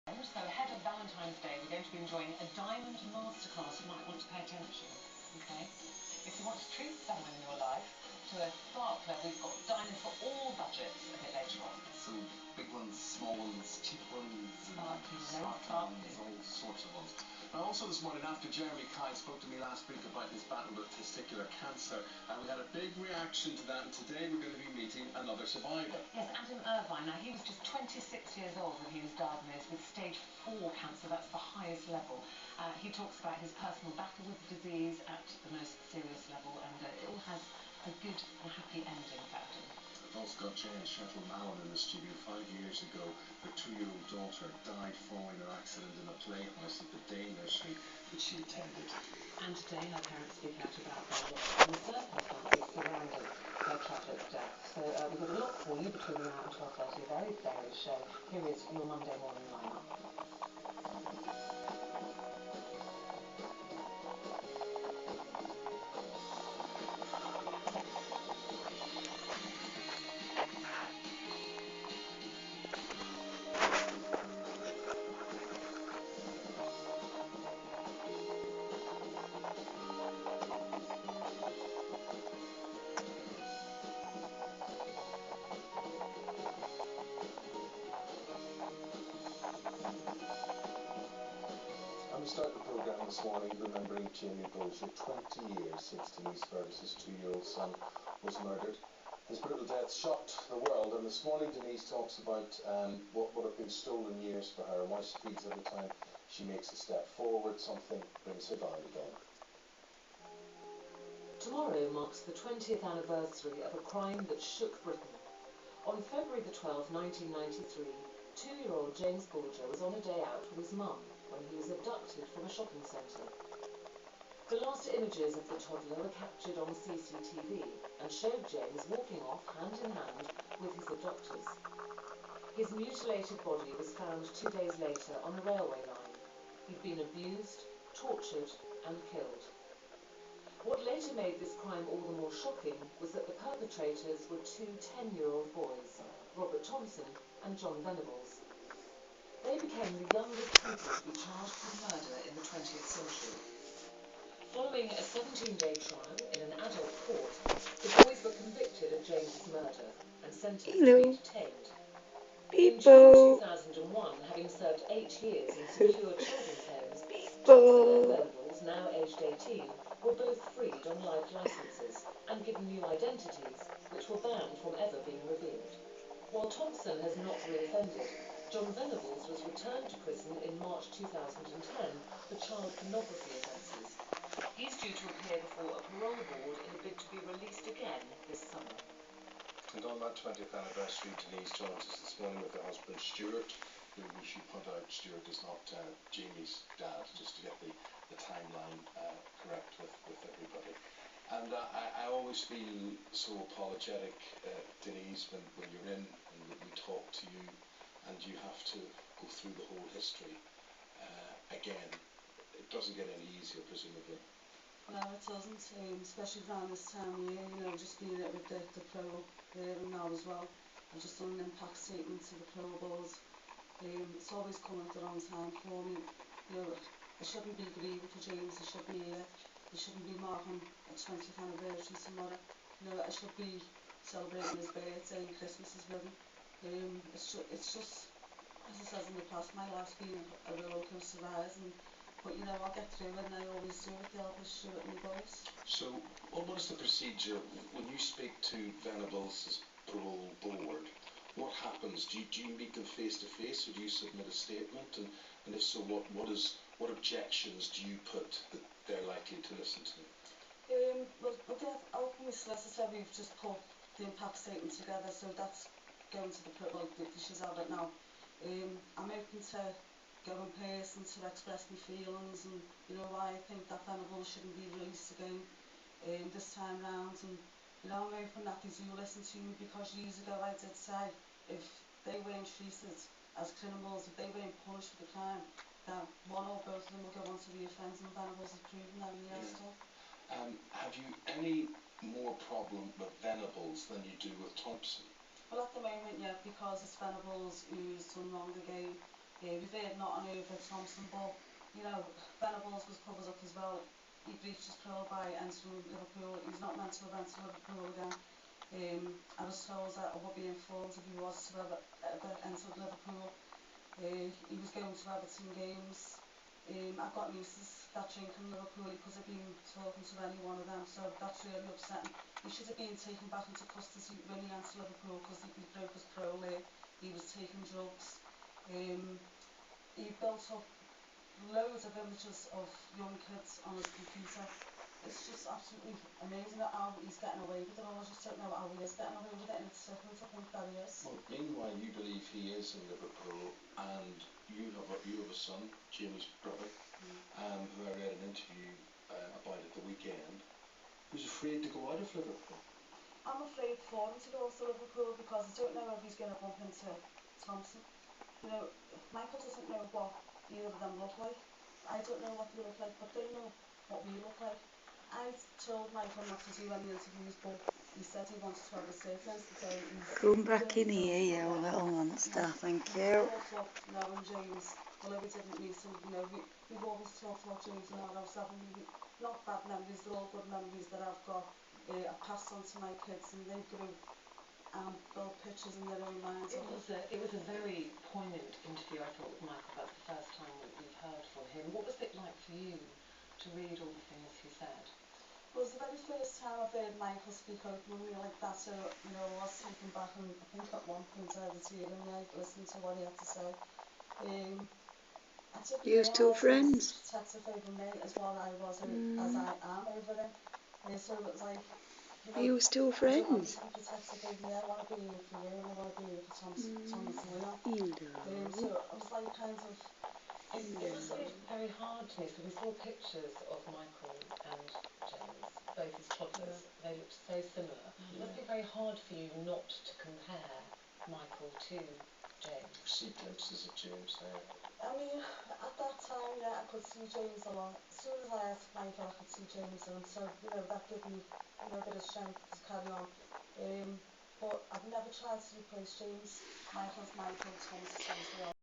So ahead of Valentine's Day, we're going to be enjoying a diamond masterclass. You might want to pay attention, okay? If you want to treat someone in your life to a sparkler, we've got diamonds for all budgets a bit later on. So big ones, small ones, cheap ones, Sparkly, all sorts of ones. And also this morning, after Jeremy Kyle spoke to me last week about his battle with testicular cancer, we had a big reaction to that, and today we're going to be meeting another survivor. Yes, Adam Irvine. Now, he was just 26 years old when he was diagnosed with stage 4 cancer. That's the highest level. He talks about his personal battle with the disease at the most serious level, and it all has a good and happy ending for Adam. We've also got Jane Shettle-Malin in the studio. 5 years ago, her 2-year-old daughter died following an accident in a playhouse at the day nursery that she attended. And today her parents speak out about their loss and the circumstances surrounding their tragic death. So we've got a lot for you between now and 12:30, a very varied show. Here is your Monday morning lineup. We start the programme this morning remembering Jamie Bolger. 20 years since Denise Fergus's 2-year-old son was murdered. His brutal death shocked the world, and this morning Denise talks about what would have been stolen years for her, and why she feels every time she makes a step forward, something brings her down again. Tomorrow marks the 20th anniversary of a crime that shook Britain. On February the 12th, 1993, 2-year-old James Bolger was on a day out with his mum when he was abducted from a shopping centre. The last images of the toddler were captured on CCTV and showed James walking off hand in hand with his abductors. His mutilated body was found 2 days later on a railway line. He'd been abused, tortured and killed. What later made this crime all the more shocking was that the perpetrators were 2 10-year-old boys, Robert Thompson and John Venables. They became the youngest people to be charged with murder in the 20th century. Following a 17-day trial in an adult court, the boys were convicted of James's murder and sentenced to be detained. In June 2001, having served 8 years in secure children's homes, Thompson and Venables, now aged 18, were both freed on life licenses and given new identities, which were banned from ever being revealed. While Thompson has not reoffended, John Venables was returned to prison in March 2010 for child pornography offences. He's due to appear before a parole board in a bid to be released again this summer. And on that 20th anniversary, Denise joins us this morning with her husband Stuart. We should point out Stuart is not Jamie's dad, just to get the timeline correct with everybody. And I always feel so apologetic, Denise, when you're in and we talk to you and you have to go through the whole history again. It doesn't get any easier, presumably. No, it doesn't, especially around this time of year, just being it with the pro there and now as well. I've just done an impact statement to the pro boards. It's always come at the wrong time for me. I shouldn't be grieving for James, I should be here. I shouldn't be marking a 20th anniversary tomorrow. I should be celebrating his birthday and Christmas is with him. It's just, as I said in the past, my life's been a roller coaster ride, but I'll get through it, and I always do with the help of Stuart and the boys. So, what is the procedure when you speak to Venables' parole board? What happens? Do you meet them face to face, or do you submit a statement? And if so, what objections do you put that they're likely to listen to? Well, I'll come with solicitor. We've just put the impact statement together, so that's going to the parole. She's have it now. I'm open to go in person to express my feelings and why I think that Venables shouldn't be released again this time round, and I'm hoping that they do listen to me, because years ago I did say if they weren't treated as criminals, if they weren't punished for the crime, that one or both of them will go on to reoffend, and Venables has proven that he has done. Have you any more problem with Venables than you do with Thompson? Well, at the moment, yeah, because it's Venables who's done wrong again. He preferred not on over Thompson, but you know, Venables was covered up as well. He breached his parole by entering Liverpool. He's not meant to have entered Liverpool again. I was told that I would be informed if he was to have entered Liverpool. He was going to Everton games. I've got nieces that drink in Liverpool. He could have been talking to any one of them, so that's really upsetting. He should have been taken back into custody when he entered Liverpool because he broke his parole there. He was taking drugs. He built up loads of images of young kids on his computer. It's just absolutely amazing how he's getting away with it all. I just don't know how he is getting away with it, and it's sickening to think that he is. Well, meanwhile, you believe he is in Liverpool, and you have a son, Jamie's brother, who I read an interview about at the weekend, who's afraid to go out of Liverpool. I'm afraid for him to go to Liverpool because I don't know if he's going to bump into Thompson. You know, Michael doesn't know what either of them look like. I don't know what they look like, but they know what we look like. I told Michael not to do any interviews, but he said he wanted to have a statement today. Going back in here, yeah, a little monster, thank you. Brought up knowing James, although we didn't meet him, you know, we've always talked about James in our house, haven't we? Not bad memories, they're all good memories that I've got. I passed on to my kids, and they grew and built pictures in their own minds. It was a very poignant interview, I thought, with Michael. That's the first time that we've heard from him. What was it like for you to read all the things he said? Well, it was the very first time I've heard Michael speak openly like that, so, you know, I was taken back, and I think at one point I had a tear in my eye listening to what he had to say. I didn't You still friends? protective over me as what I was, as I am over him. So it was like, you know, Are you still friends? I want to be protective over you, I want to be here for you, and I want to be here for Thomas Leon. Hello. So it was like kind of... It must be very hard to me. So we saw pictures of Michael and James, both as toddlers. They looked so similar. It must be very hard for you not to compare Michael to James. See glimpses of James there. I mean, at that time, yeah, I could see James a lot. As soon as I asked Michael, I could see James, and so, you know, that gave me, you know, a bit of strength to carry on. But I've never tried to replace James. Michael's Michael, Thomas is Thomas.